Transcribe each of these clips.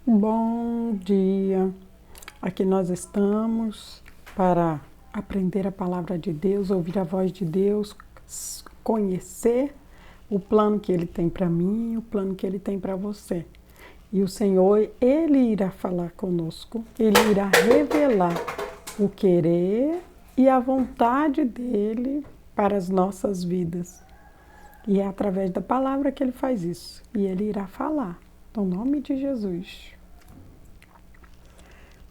Bom dia! Aqui nós estamos para aprender a palavra de Deus, ouvir a voz de Deus, conhecer o plano que Ele tem para mim, o plano que Ele tem para você. E o Senhor, Ele irá falar conosco, Ele irá revelar o querer e a vontade dEle para as nossas vidas. E é através da palavra que Ele faz isso. E Ele irá falar, no nome de Jesus.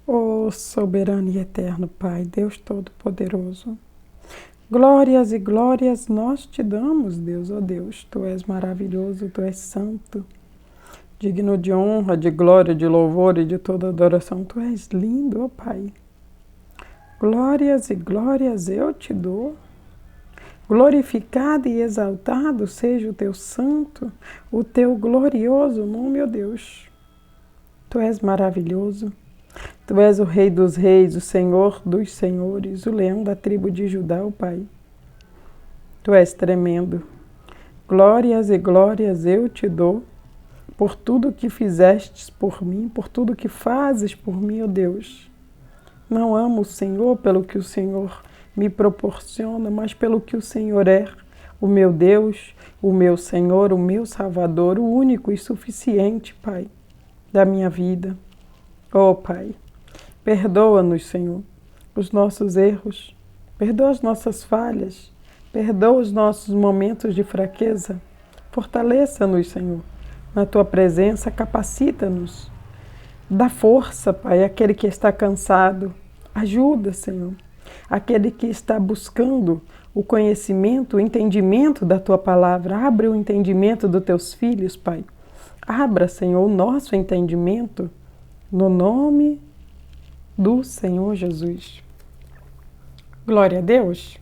Ó soberano e eterno Pai, Deus Todo-Poderoso, glórias e glórias nós te damos, Deus, ó Deus. Tu és maravilhoso, Tu és santo, digno de honra, de glória, de louvor e de toda adoração. Tu és lindo, ó Pai. Glórias e glórias eu te dou. Glorificado e exaltado seja o Teu santo, o Teu glorioso nome, ó Deus. Tu és maravilhoso. Tu és o Rei dos Reis, o Senhor dos Senhores, o Leão da tribo de Judá, ó Pai. Tu és tremendo. Glórias e glórias eu te dou por tudo que fizestes por mim, por tudo que fazes por mim, ó Deus. Não amo o Senhor pelo que o Senhor me proporciona, mas pelo que o Senhor é, o meu Deus, o meu Senhor, o meu Salvador, o único e suficiente, Pai, da minha vida. Ó Pai, perdoa-nos, Senhor, os nossos erros, perdoa as nossas falhas, perdoa os nossos momentos de fraqueza, fortaleça-nos, Senhor, na Tua presença, capacita-nos, dá força, Pai, àquele que está cansado, ajuda, Senhor, aquele que está buscando o conhecimento, o entendimento da Tua palavra, abre o entendimento dos Teus filhos, Pai, abra, Senhor, o nosso entendimento, no nome do Senhor Jesus. Glória a Deus.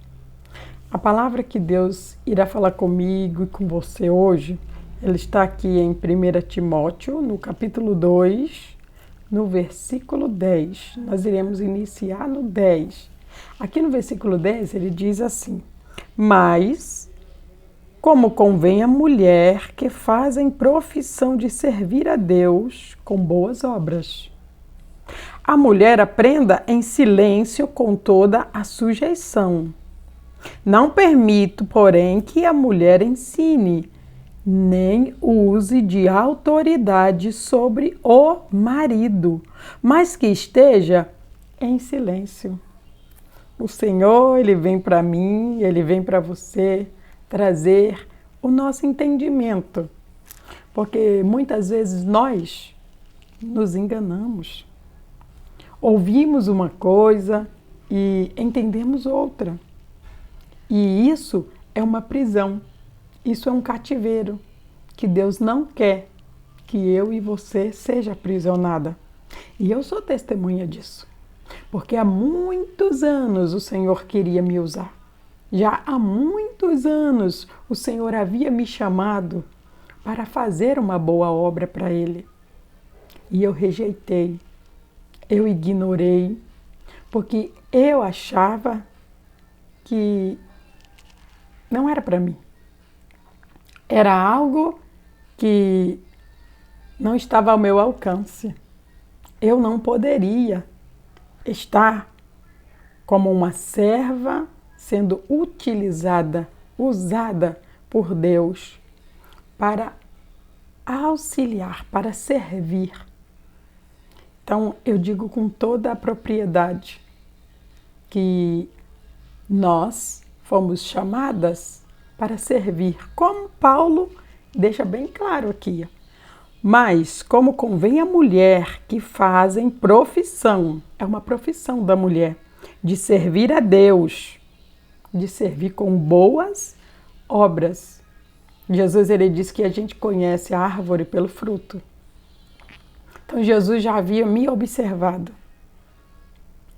A palavra que Deus irá falar comigo e com você hoje, ela está aqui em 1 Timóteo, no capítulo 2, no versículo 10. Nós iremos iniciar no 10. Aqui no versículo 10 ele diz assim: mas, como convém a mulher que fazem profissão de servir a Deus com boas obras. A mulher aprenda em silêncio com toda a sujeição. Não permito, porém, que a mulher ensine, nem use de autoridade sobre o marido, mas que esteja em silêncio. O Senhor, Ele vem para mim, Ele vem para você trazer o nosso entendimento, porque muitas vezes nós nos enganamos. Ouvimos uma coisa e entendemos outra. E isso é uma prisão, isso é um cativeiro, que Deus não quer que eu e você seja aprisionada. E eu sou testemunha disso, porque há muitos anos o Senhor queria me usar. Já há muitos anos o Senhor havia me chamado para fazer uma boa obra para Ele. E eu rejeitei, eu ignorei, porque eu achava que não era para mim. Era algo que não estava ao meu alcance. Eu não poderia estar como uma serva sendo utilizada, usada por Deus para auxiliar, para servir. Então, eu digo com toda a propriedade que nós fomos chamadas para servir, como Paulo deixa bem claro aqui. Mas, como convém a mulher que fazem profissão, é uma profissão da mulher, de servir a Deus, de servir com boas obras. Jesus, ele diz que a gente conhece a árvore pelo fruto. Então, Jesus já havia me observado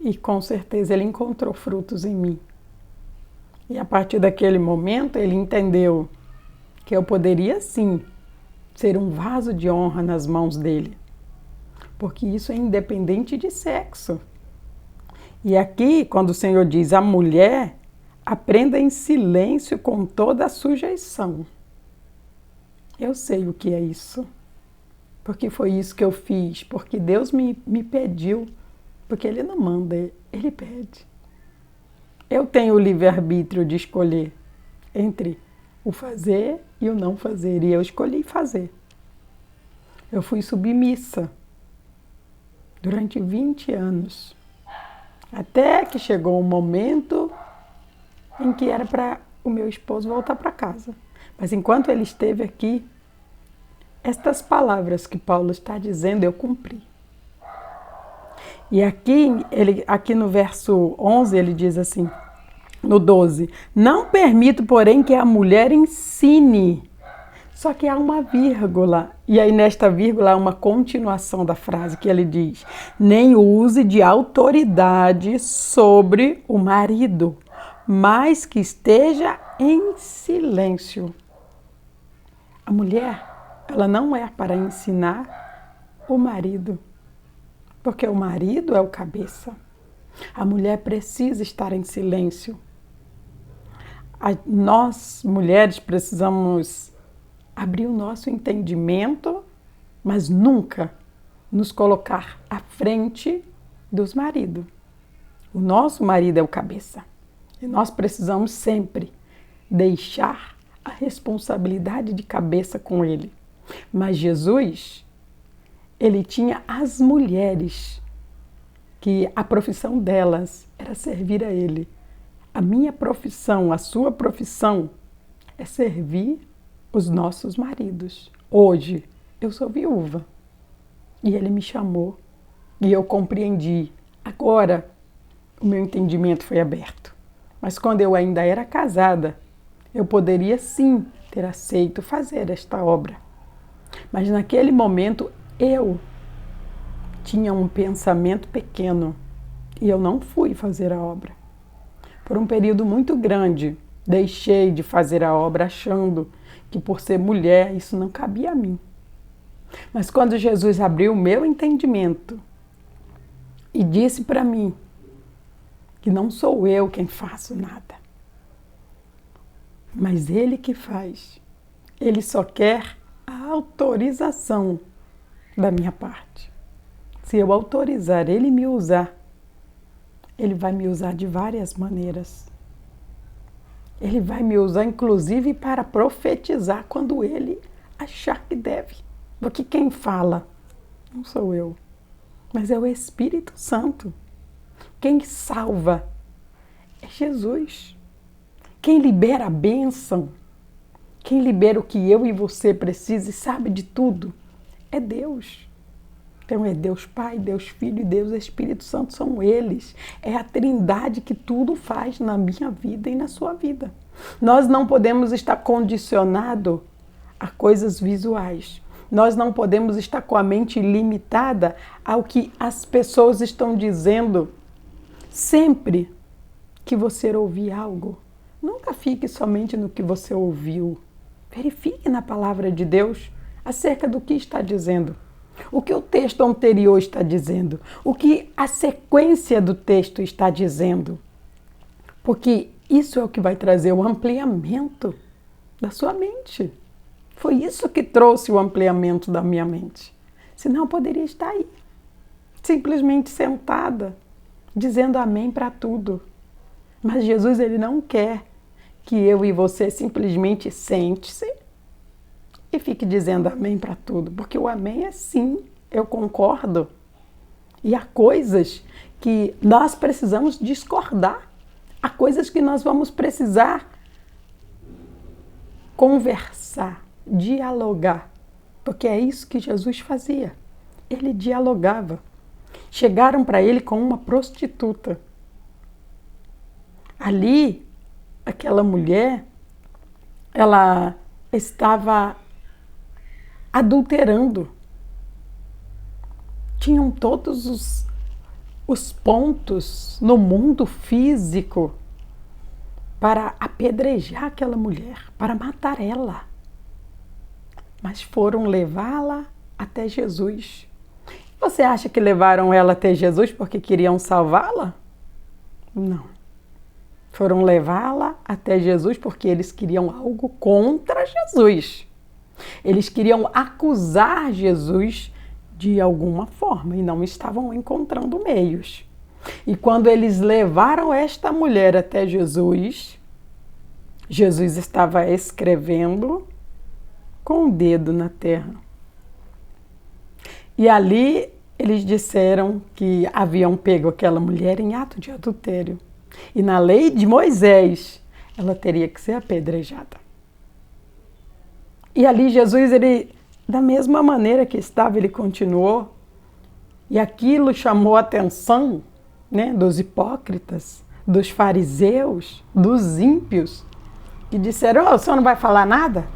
e com certeza ele encontrou frutos em mim. E a partir daquele momento ele entendeu que eu poderia sim ser um vaso de honra nas mãos dele, porque isso é independente de sexo. E aqui, quando o Senhor diz a mulher, aprenda em silêncio com toda a sujeição. Eu sei o que é isso. porque foi isso que eu fiz, porque Deus me pediu, porque Ele não manda, Ele pede. Eu tenho o livre-arbítrio de escolher entre o fazer e o não fazer, e eu escolhi fazer. Eu fui submissa durante 20 anos, até que chegou um momento em que era para o meu esposo voltar para casa. Mas enquanto ele esteve aqui, estas palavras que Paulo está dizendo, eu cumpri. E aqui no verso 11, ele diz assim, no 12, não permito, porém, que a mulher ensine. Só que há uma vírgula, e aí nesta vírgula há uma continuação da frase que ele diz, nem use de autoridade sobre o marido, mas que esteja em silêncio. A mulher, ela não é para ensinar o marido, porque o marido é o cabeça. A mulher precisa estar em silêncio. Nós, mulheres, precisamos abrir o nosso entendimento, mas nunca nos colocar à frente dos maridos. O nosso marido é o cabeça. E nós precisamos sempre deixar a responsabilidade de cabeça com ele. Mas Jesus, ele tinha as mulheres, que a profissão delas era servir a ele. A minha profissão, a sua profissão é servir os nossos maridos. Hoje, eu sou viúva e ele me chamou e eu compreendi. Agora, o meu entendimento foi aberto. Mas quando eu ainda era casada, eu poderia sim ter aceito fazer esta obra. Mas naquele momento, eu tinha um pensamento pequeno e eu não fui fazer a obra. Por um período muito grande, deixei de fazer a obra achando que por ser mulher isso não cabia a mim. Mas quando Jesus abriu o meu entendimento e disse para mim que não sou eu quem faço nada, mas Ele que faz, Ele só quer a autorização da minha parte. Se eu autorizar Ele me usar, Ele vai me usar de várias maneiras. Ele vai me usar, inclusive, para profetizar quando Ele achar que deve. Porque quem fala não sou eu, mas é o Espírito Santo. Quem salva é Jesus. Quem libera a bênção, quem libera o que eu e você precisa e sabe de tudo, é Deus. Então é Deus Pai, Deus Filho e Deus Espírito Santo, são eles. É a Trindade que tudo faz na minha vida e na sua vida. Nós não podemos estar condicionados a coisas visuais. Nós não podemos estar com a mente limitada ao que as pessoas estão dizendo. Sempre que você ouvir algo, nunca fique somente no que você ouviu. Verifique na palavra de Deus acerca do que está dizendo. O que o texto anterior está dizendo, o que a sequência do texto está dizendo. Porque isso é o que vai trazer o ampliamento da sua mente. Foi isso que trouxe o ampliamento da minha mente. Senão eu poderia estar aí, simplesmente sentada, dizendo amém para tudo. Mas Jesus, ele não quer que eu e você simplesmente sente-se e fique dizendo amém para tudo, porque o amém é sim, eu concordo. E há coisas que nós precisamos discordar, há coisas que nós vamos precisar conversar, dialogar, porque é isso que Jesus fazia. Ele dialogava. Chegaram para ele com uma prostituta. Ali, aquela mulher, ela estava adulterando. Tinham todos os pontos no mundo físico para apedrejar aquela mulher, para matar ela. Mas foram levá-la até Jesus. Você acha que levaram ela até Jesus porque queriam salvá-la? Não. Foram levá-la até Jesus porque eles queriam algo contra Jesus. Eles queriam acusar Jesus de alguma forma e não estavam encontrando meios. E quando eles levaram esta mulher até Jesus, Jesus estava escrevendo com o dedo na terra. E ali eles disseram que haviam pego aquela mulher em ato de adultério. E na lei de Moisés, ela teria que ser apedrejada. E ali Jesus, ele, da mesma maneira que estava, ele continuou. E aquilo chamou a atenção, né, dos hipócritas, dos fariseus, dos ímpios, que disseram: o senhor não vai falar nada?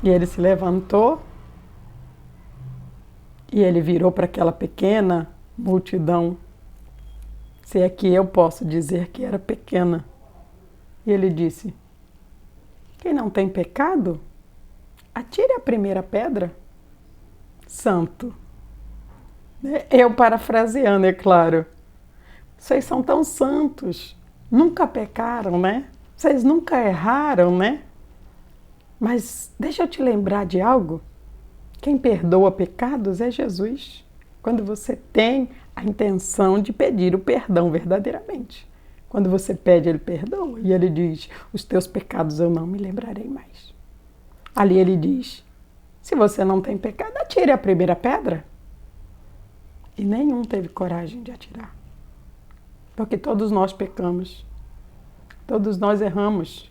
E ele se levantou e ele virou para aquela pequena multidão, se é que eu posso dizer que era pequena, e ele disse: quem não tem pecado, atire a primeira pedra. Santo. Eu parafraseando, é claro. Vocês são tão santos, nunca pecaram, né? Vocês nunca erraram, né? Mas deixa eu te lembrar de algo. Quem perdoa pecados é Jesus. Quando você tem a intenção de pedir o perdão verdadeiramente. Quando você pede, ele perdoa. E ele diz: os teus pecados eu não me lembrarei mais. Ali ele diz: se você não tem pecado, atire a primeira pedra. E nenhum teve coragem de atirar. Porque todos nós pecamos. Todos nós erramos.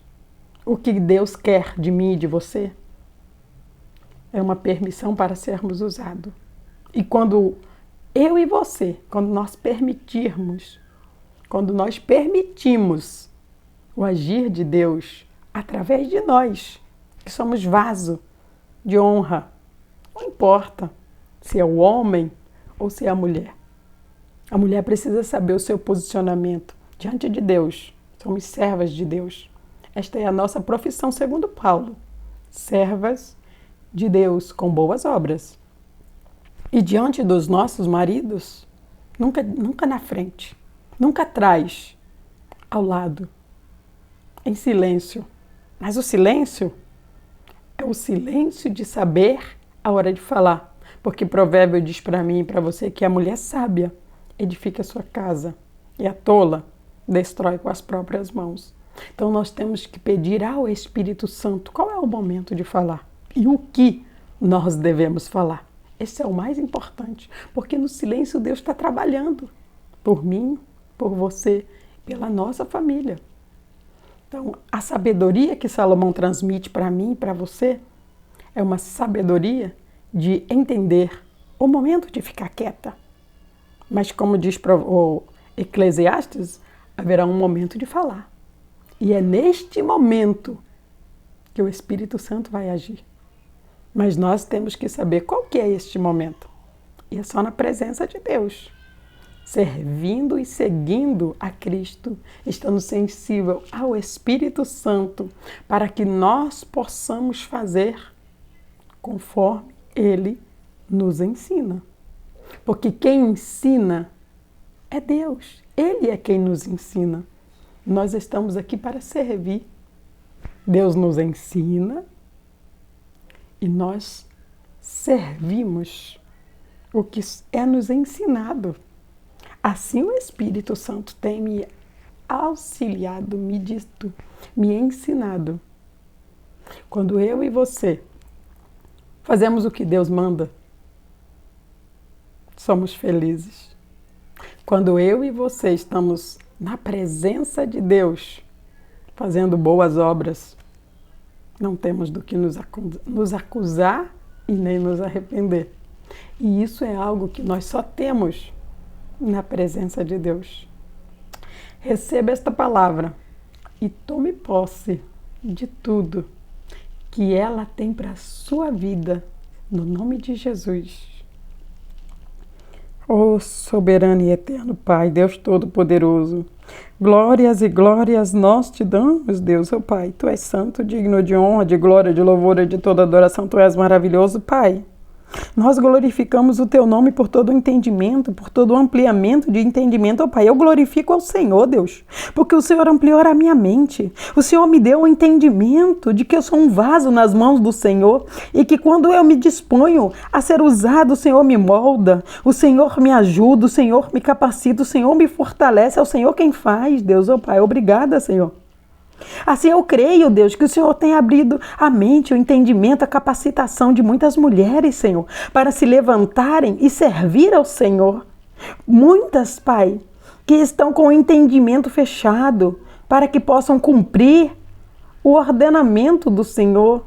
O que Deus quer de mim e de você é uma permissão para sermos usados. E quando eu e você, quando nós permitimos o agir de Deus através de nós, que somos vaso de honra, não importa se é o homem ou se é a mulher. A mulher precisa saber o seu posicionamento diante de Deus. Somos servas de Deus. Esta é a nossa profissão, segundo Paulo. Servas de Deus com boas obras. E diante dos nossos maridos, nunca na frente, nunca atrás, ao lado, em silêncio. Mas o silêncio é o silêncio de saber a hora de falar. Porque Provérbio diz para mim e para você que a mulher sábia edifica a sua casa e a tola destrói com as próprias mãos. Então nós temos que pedir ao Espírito Santo qual é o momento de falar e o que nós devemos falar. Esse é o mais importante, porque no silêncio Deus está trabalhando por mim, por você, pela nossa família. Então a sabedoria que Salomão transmite para mim e para você é uma sabedoria de entender o momento de ficar quieta. Mas como diz o Eclesiastes, haverá um momento de falar. E é neste momento que o Espírito Santo vai agir. Mas nós temos que saber qual que é este momento. E é só na presença de Deus. Servindo e seguindo a Cristo, estando sensível ao Espírito Santo, para que nós possamos fazer conforme Ele nos ensina. Porque quem ensina é Deus. Ele é quem nos ensina. Nós estamos aqui para servir. Deus nos ensina e nós servimos o que é nos ensinado. Assim o Espírito Santo tem me auxiliado, me dito, me ensinado. Quando eu e você fazemos o que Deus manda, somos felizes. Quando eu e você estamos na presença de Deus, fazendo boas obras, não temos do que nos acusar e nem nos arrepender. E isso é algo que nós só temos na presença de Deus. Receba esta palavra e tome posse de tudo que ela tem para a sua vida, no nome de Jesus. Ó soberano e eterno Pai, Deus Todo-Poderoso, glórias e glórias nós te damos, Deus, ó Pai. Tu és santo, digno de honra, de glória, de louvor e de toda adoração. Tu és maravilhoso, Pai. Nós glorificamos o teu nome por todo o entendimento, por todo o ampliamento de entendimento. Oh, Pai, eu glorifico ao Senhor, Deus, porque o Senhor ampliou a minha mente. O Senhor me deu o entendimento de que eu sou um vaso nas mãos do Senhor e que quando eu me disponho a ser usado, o Senhor me molda, o Senhor me ajuda, o Senhor me capacita, o Senhor me fortalece. É o Senhor quem faz, Deus. Oh, Pai, obrigada, Senhor. Assim eu creio, Deus, que o Senhor tem abrido a mente, o entendimento, a capacitação de muitas mulheres, Senhor, para se levantarem e servir ao Senhor. Muitas, Pai, que estão com o entendimento fechado para que possam cumprir o ordenamento do Senhor,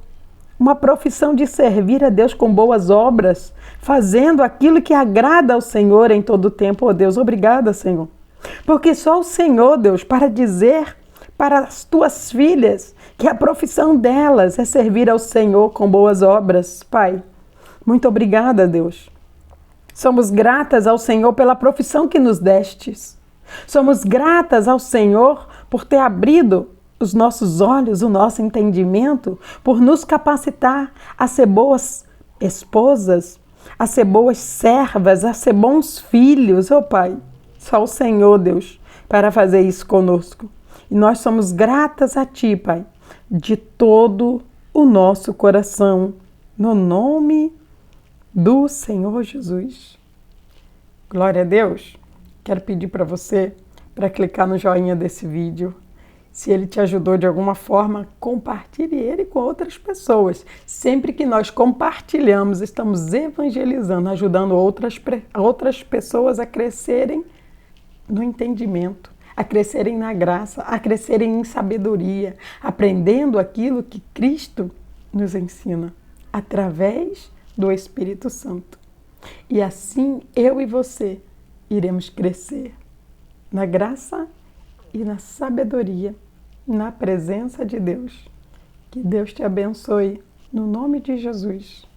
uma profissão de servir a Deus com boas obras, fazendo aquilo que agrada ao Senhor em todo o tempo. Oh, Deus, obrigada, Senhor, porque só o Senhor, Deus, para dizer para as tuas filhas que a profissão delas é servir ao Senhor com boas obras. Pai, muito obrigada, Deus. Somos gratas ao Senhor pela profissão que nos destes. Somos gratas ao Senhor por ter abrido os nossos olhos, o nosso entendimento, por nos capacitar a ser boas esposas, a ser boas servas, a ser bons filhos. Oh, Pai, só o Senhor, Deus, para fazer isso conosco. E nós somos gratas a Ti, Pai, de todo o nosso coração, no nome do Senhor Jesus. Glória a Deus. Quero pedir para você, para clicar no joinha desse vídeo. Se ele te ajudou de alguma forma, compartilhe ele com outras pessoas. Sempre que nós compartilhamos, estamos evangelizando, ajudando outras pessoas a crescerem no entendimento, a crescerem na graça, a crescerem em sabedoria, aprendendo aquilo que Cristo nos ensina, através do Espírito Santo. E assim, eu e você iremos crescer na graça e na sabedoria, na presença de Deus. Que Deus te abençoe, no nome de Jesus.